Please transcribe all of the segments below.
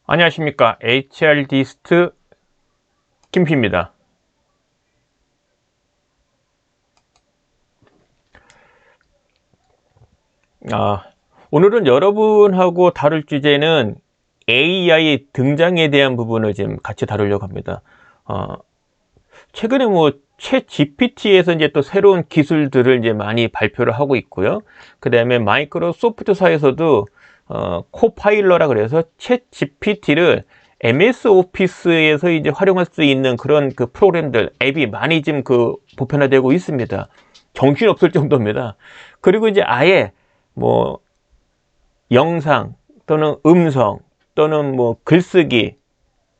안녕하십니까. HRD스트 김피입니다. 오늘은 여러분하고 다룰 주제는 AI 등장에 대한 부분을 지금 같이 다루려고 합니다. 최근에 챗 GPT에서 이제 또 새로운 기술들을 이제 많이 발표를 하고 있고요. 그 다음에 마이크로소프트사에서도 코파일러라 그래서 챗 GPT를 MS 오피스에서 이제 활용할 수 있는 그런 그 프로그램들, 앱이 많이 지금 보편화되고 있습니다. 정신없을 정도입니다. 그리고 이제 아예 영상 또는 음성 또는 글쓰기,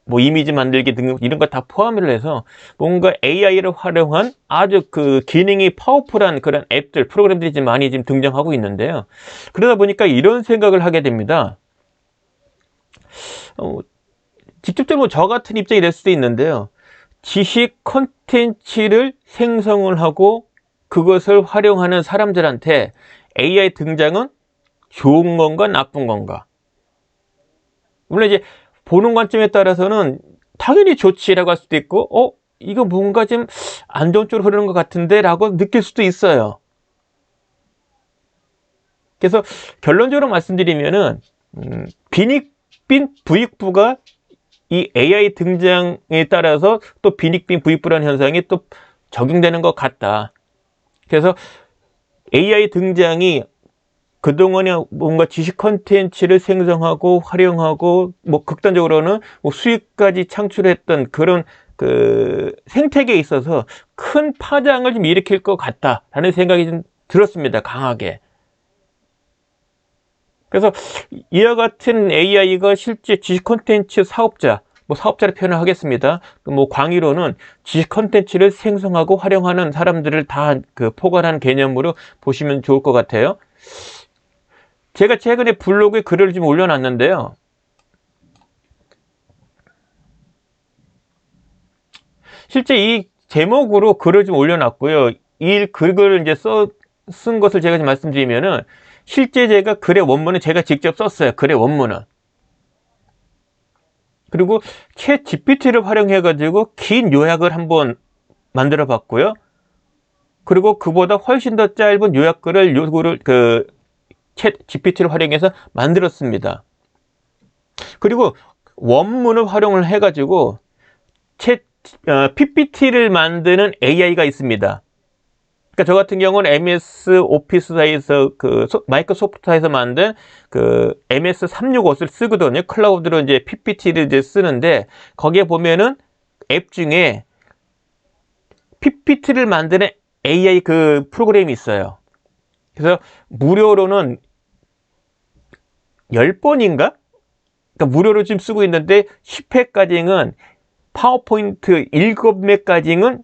이미지 만들기 등 이런 거 다 포함을 해서 뭔가 AI를 활용한 아주 기능이 파워풀한 그런 앱들, 프로그램들이 지금 많이 지금 등장하고 있는데요. 그러다 보니까 이런 생각을 하게 됩니다. 직접적으로 저 같은 입장이 될 수도 있는데요. 지식 컨텐츠를 생성을 하고 그것을 활용하는 사람들한테 AI 등장은 좋은 건가 나쁜 건가? 물론 이제 보는 관점에 따라서는 당연히 좋지라고 할 수도 있고, 이거 뭔가 좀 안 좋은 쪽으로 흐르는 것 같은데 라고 느낄 수도 있어요. 그래서 결론적으로 말씀드리면은 빈익빈 부익부가 이 AI 등장에 따라서 또 빈익빈 부익부라는 현상이 또 적용되는 것 같다. 그래서 AI 등장이 그동안에 뭔가 지식 컨텐츠를 생성하고 활용하고 극단적으로는 수익까지 창출했던 그런 생태계에 있어서 큰 파장을 좀 일으킬 것 같다라는 생각이 좀 들었습니다. 강하게. 그래서 이와 같은 AI가 실제 지식 컨텐츠 사업자, 사업자를 표현을 하겠습니다. 광의로는 지식 컨텐츠를 생성하고 활용하는 사람들을 다 포괄하는 개념으로 보시면 좋을 것 같아요. 제가 최근에 블로그에 글을 좀 올려놨는데요. 실제 이 제목으로 글을 좀 올려놨고요. 이 글을 이제 쓴 것을 제가 좀 말씀드리면은 실제 제가 글의 원문은 제가 직접 썼어요. 글의 원문은. 그리고 챗 GPT를 활용해가지고 긴 요약을 한번 만들어 봤고요. 그리고 그보다 훨씬 더 짧은 요약글을 챗 GPT를 활용해서 만들었습니다. 그리고 원문을 활용을 해가지고 PPT를 만드는 AI가 있습니다. 그러니까 저 같은 경우는 MS 오피스사에서 마이크로소프트사에서 만든 MS365를 쓰거든요. 클라우드로 이제 PPT를 이제 쓰는데 거기에 보면은 앱 중에 PPT를 만드는 AI 프로그램이 있어요. 그래서 무료로는 10번인가? 그러니까 무료로 지금 쓰고 있는데 10회까지는 파워포인트 7매까지는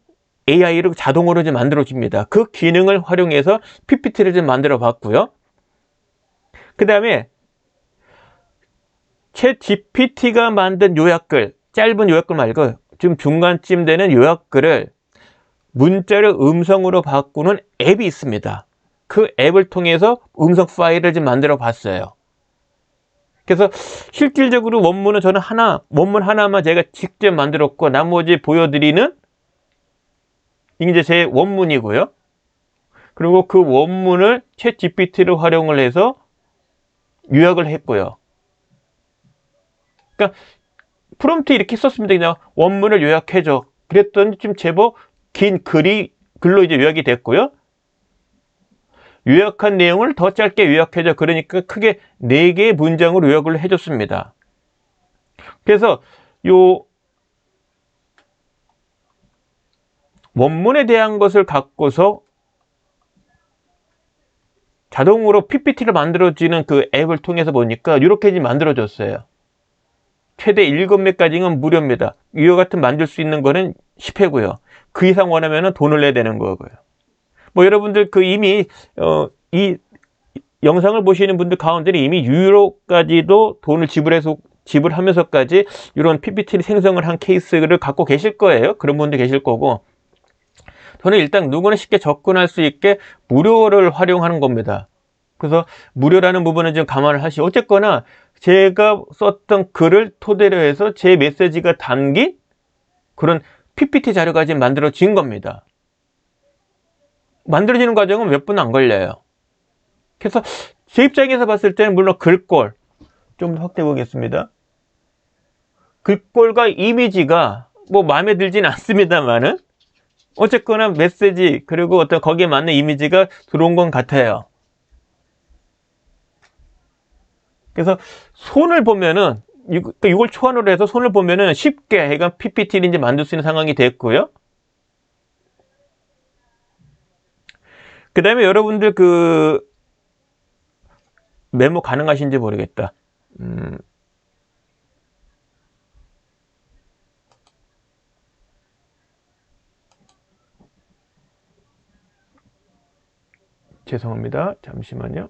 AI로 자동으로 좀 만들어줍니다. 그 기능을 활용해서 PPT를 좀 만들어 봤고요. 그 다음에 챗 GPT가 만든 요약글, 짧은 요약글 말고 좀 중간쯤 되는 요약글을 문자를 음성으로 바꾸는 앱이 있습니다. 그 앱을 통해서 음성 파일을 좀 만들어 봤어요. 그래서 실질적으로 원문은 저는 원문 하나만 제가 직접 만들었고 나머지 보여드리는 이게 제 원문이고요. 그리고 그 원문을 챗 GPT를 활용을 해서 요약을 했고요. 그러니까 프롬프트 이렇게 썼습니다. 그냥 원문을 요약해줘. 그랬더니 좀 제법 긴 글로 이제 요약이 됐고요. 요약한 내용을 더 짧게 요약해줘. 그러니까 크게 4개의 문장으로 요약을 해줬습니다. 그래서 요 원문에 대한 것을 갖고서 자동으로 PPT를 만들어지는 그 앱을 통해서 보니까 이렇게 만들어졌어요. 최대 7매까지는 무료입니다. 이와 같은 만들 수 있는 거는 10회고요. 그 이상 원하면 돈을 내야 되는 거고요. 여러분들 이미 이 영상을 보시는 분들 가운데는 이미 유료까지도 돈을 지불하면서까지 이런 PPT를 생성을 한 케이스를 갖고 계실 거예요. 그런 분들 계실 거고, 저는 일단 누구나 쉽게 접근할 수 있게 무료를 활용하는 겁니다. 그래서 무료라는 부분은 좀 감안을 하시고, 어쨌거나 제가 썼던 글을 토대로 해서 제 메시지가 담긴 그런 PPT 자료가 지금 만들어진 겁니다. 만들어지는 과정은 몇 분 안 걸려요. 그래서 제 입장에서 봤을 때는 물론 글꼴 좀 확대해 보겠습니다. 글꼴과 이미지가 뭐 마음에 들진 않습니다만은 어쨌거나 메시지 그리고 어떤 거기에 맞는 이미지가 들어온 건 같아요. 그래서 손을 보면은 6월 초안으로 해서 손을 보면은 쉽게 그러니까 PPT를 이제 만들 수 있는 상황이 됐고요. 그 다음에 여러분들 그 메모 가능하신지 모르겠다. 죄송합니다. 잠시만요.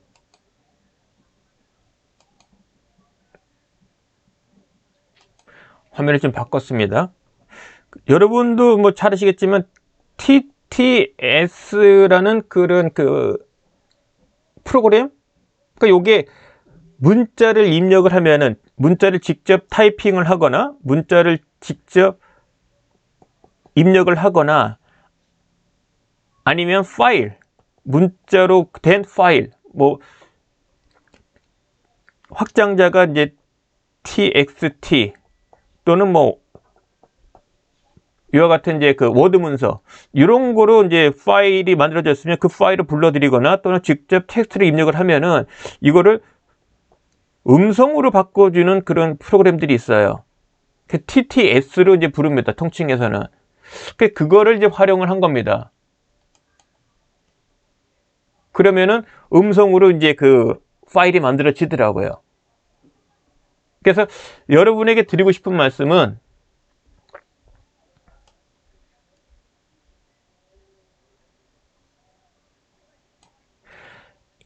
화면을 좀 바꿨습니다. 여러분도 뭐 잘 아시겠지만 TTS라는 그런 그 프로그램? 그러니까 요게 문자를 입력을 하면은 문자를 직접 타이핑을 하거나 문자를 직접 입력을 하거나 아니면 파일, 문자로 된 파일, 뭐 확장자가 이제 TXT 또는 뭐 이와 같은 이제 그 워드 문서 이런 거로 이제 파일이 만들어졌으면 그 파일을 불러드리거나 또는 직접 텍스트를 입력을 하면은 이거를 음성으로 바꿔주는 그런 프로그램들이 있어요. 그 TTS로 이제 부릅니다. 통칭해서는. 그거를 이제 활용을 한 겁니다. 그러면은 음성으로 이제 그 파일이 만들어지더라고요. 그래서 여러분에게 드리고 싶은 말씀은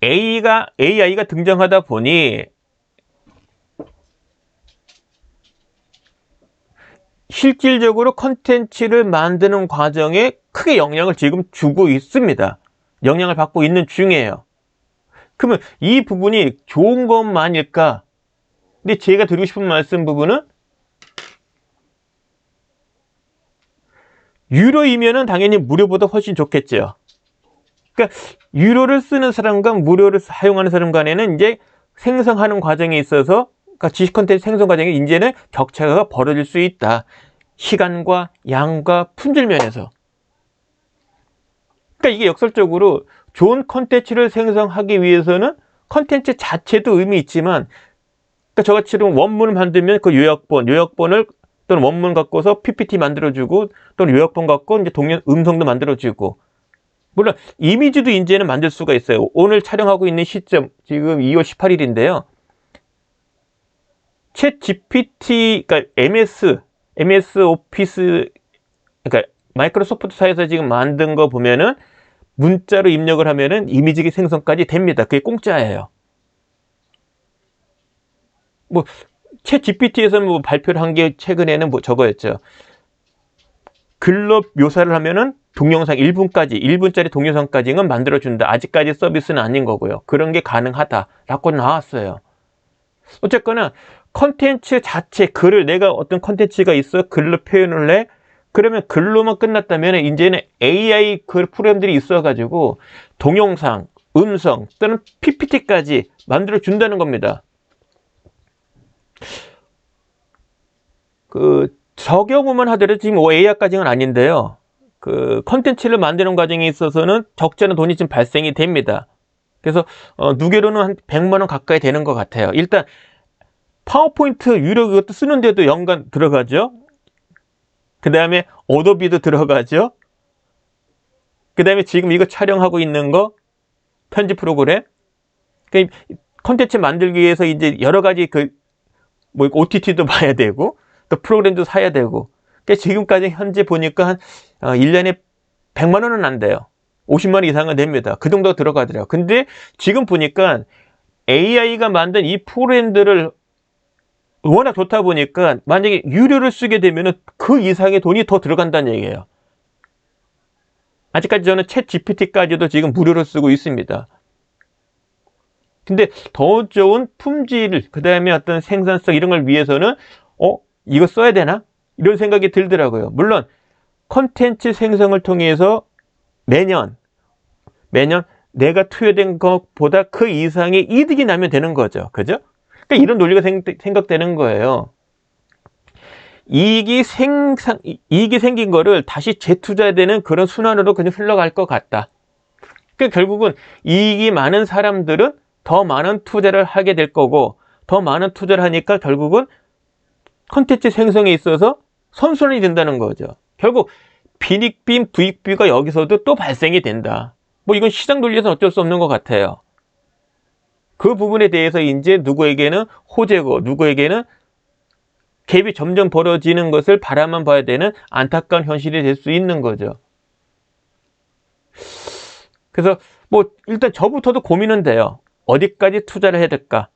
AI가 등장하다 보니 실질적으로 컨텐츠를 만드는 과정에 크게 영향을 지금 주고 있습니다. 영향을 받고 있는 중이에요. 그러면 이 부분이 좋은 것만일까? 근데 제가 드리고 싶은 말씀 부분은 유료이면은 당연히 무료보다 훨씬 좋겠죠. 그러니까 유료를 쓰는 사람과 무료를 사용하는 사람 간에는 이제 생성하는 과정에 있어서 그러니까 지식 콘텐츠 생성 과정에 이제는 격차가 벌어질 수 있다. 시간과 양과 품질 면에서. 그러니까 이게 역설적으로 좋은 콘텐츠를 생성하기 위해서는 콘텐츠 자체도 의미 있지만 그러니까 저같이는 원문을 만들면 그 요약본을 또는 원문 갖고서 PPT 만들어주고 또는 요약본 갖고 이제 동영 음성도 만들어주고 물론 이미지도 이제는 만들 수가 있어요. 오늘 촬영하고 있는 시점 지금 2월 18일인데요. 챗 GPT, 그러니까 MS 오피스, 그러니까 마이크로소프트사에서 지금 만든 거 보면은 문자로 입력을 하면은 이미지 생성까지 됩니다. 그게 공짜예요. 뭐 챗 GPT에서는 뭐 발표를 한 게 최근에는 뭐 저거였죠. 글로 묘사를 하면은 동영상 1분짜리 동영상까지는 만들어준다. 아직까지 서비스는 아닌 거고요. 그런 게 가능하다라고 나왔어요. 어쨌거나 컨텐츠 자체, 글을 내가 어떤 컨텐츠가 있어 글로 표현을 해. 그러면 글로만 끝났다면 이제는 AI 그 프로그램들이 있어가지고 동영상, 음성 또는 PPT까지 만들어준다는 겁니다. 저 경우만 하더라도 지금 AI까지는 아닌데요. 그 컨텐츠를 만드는 과정에 있어서는 적지 않은 돈이 좀 발생이 됩니다. 그래서 누계로는 한 100만 원 가까이 되는 것 같아요. 일단 파워포인트 유료 이것도 쓰는데도 연간 들어가죠. 그 다음에 어도비도 들어가죠. 그 다음에 지금 이거 촬영하고 있는 거 편집 프로그램. 그러니까 컨텐츠 만들기 위해서 이제 여러 가지 뭐 OTT도 봐야 되고 또 프로그램도 사야 되고. 그러니까 지금까지 현재 보니까 한 1년에 100만 원은 안 돼요. 50만 원 이상은 됩니다. 그 정도 들어가더라고요. 근데 지금 보니까 AI가 만든 이 프로그램들을 워낙 좋다 보니까 만약에 유료를 쓰게 되면 그 이상의 돈이 더 들어간다는 얘기예요. 아직까지 저는 챗 GPT까지도 지금 무료로 쓰고 있습니다. 근데 더 좋은 품질, 그 다음에 어떤 생산성 이런 걸 위해서는 이거 써야 되나? 이런 생각이 들더라고요. 물론 콘텐츠 생성을 통해서 매년 내가 투여된 것보다 그 이상의 이득이 나면 되는 거죠. 그죠? 그러니까 이런 논리가 생각되는 거예요. 이익이 생긴 거를 다시 재투자되는 그런 순환으로 그냥 흘러갈 것 같다. 그러니까 결국은 이익이 많은 사람들은 더 많은 투자를 하게 될 거고, 더 많은 투자를 하니까 결국은 콘텐츠 생성에 있어서 선순환이 된다는 거죠. 결국 빈익빈 부익비가 여기서도 또 발생이 된다. 뭐 이건 시장 논리에서는 어쩔 수 없는 것 같아요. 그 부분에 대해서 이제 누구에게는 호재고 누구에게는 갭이 점점 벌어지는 것을 바라만 봐야 되는 안타까운 현실이 될 수 있는 거죠. 그래서 뭐 일단 저부터도 고민은 돼요. 어디까지 투자를 해야 될까?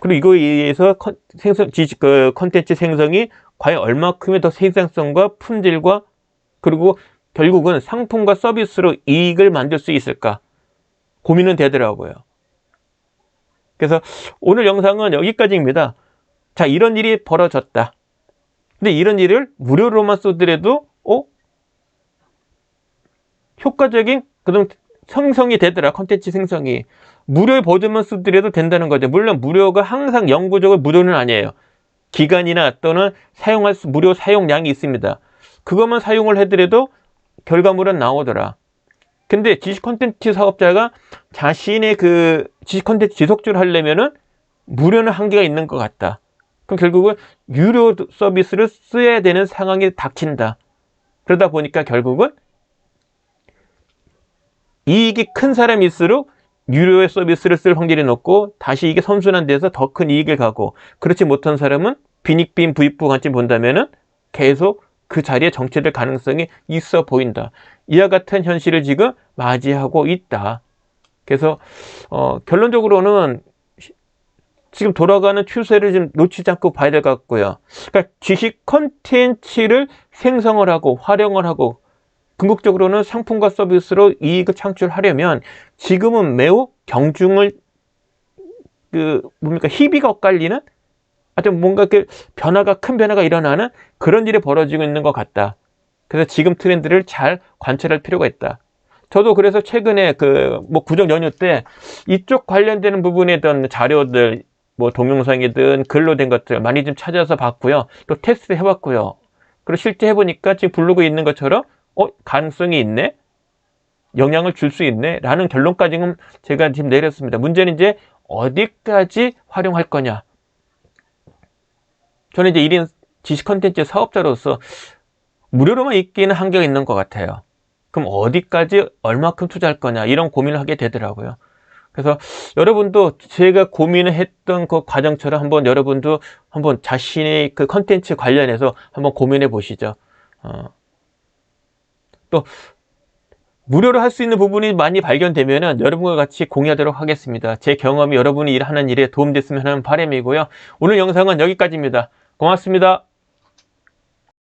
그리고 이거에 의해서 콘텐츠 생성이 과연 얼마큼의 더 생산성과 품질과 그리고 결국은 상품과 서비스로 이익을 만들 수 있을까? 고민은 되더라고요. 그래서 오늘 영상은 여기까지입니다. 자, 이런 일이 벌어졌다. 근데 이런 일을 무료로만 쓰더라도 효과적인 그런 생성이 되더라. 콘텐츠 생성이. 무료의 버전만 쓰더라도 된다는 거죠. 물론 무료가 항상 영구적으로 무료는 아니에요. 기간이나 또는 무료 사용량이 있습니다. 그것만 사용을 해더라도 결과물은 나오더라. 근데 지식 콘텐츠 사업자가 자신의 그 지식 콘텐츠 지속적으로 하려면은 무료는 한계가 있는 것 같다. 그럼 결국은 유료 서비스를 써야 되는 상황이 닥친다. 그러다 보니까 결국은 이익이 큰 사람일수록 유료의 서비스를 쓸 확률이 높고 다시 이게 선순환돼서 더 큰 이익을 가고, 그렇지 못한 사람은 빈익빈 부익부 같이 본다면은 계속 그 자리에 정체될 가능성이 있어 보인다. 이와 같은 현실을 지금 맞이하고 있다. 그래서 결론적으로는 지금 돌아가는 추세를 좀 놓치지 않고 봐야 될 것 같고요. 그러니까 지식 콘텐츠를 생성을 하고 활용을 하고 궁극적으로는 상품과 서비스로 이익을 창출하려면 지금은 매우 경중을 희비가 엇갈리는 하여튼 뭔가 큰 변화가 일어나는 그런 일이 벌어지고 있는 것 같다. 그래서 지금 트렌드를 잘 관찰할 필요가 있다. 저도 그래서 최근에 구정 연휴 때 이쪽 관련되는 부분에 대한 자료들, 동영상이든 글로 된 것들 많이 좀 찾아서 봤고요. 또 테스트 해봤고요. 그리고 실제 해보니까 지금 블로그에 있는 것처럼 가능성이 있네? 영향을 줄 수 있네? 라는 결론까지는 제가 지금 내렸습니다. 문제는 이제 어디까지 활용할 거냐? 저는 이제 1인 지식 콘텐츠 사업자로서 무료로만 있기는 한계가 있는 것 같아요. 그럼 어디까지 얼마큼 투자할 거냐? 이런 고민을 하게 되더라고요. 그래서 여러분도 제가 고민을 했던 그 과정처럼 여러분도 한번 자신의 그 콘텐츠 관련해서 한번 고민해 보시죠. 또 무료로 할 수 있는 부분이 많이 발견되면은 여러분과 같이 공유하도록 하겠습니다. 제 경험이 여러분이 일하는 일에 도움됐으면 하는 바람이고요. 오늘 영상은 여기까지입니다. 고맙습니다.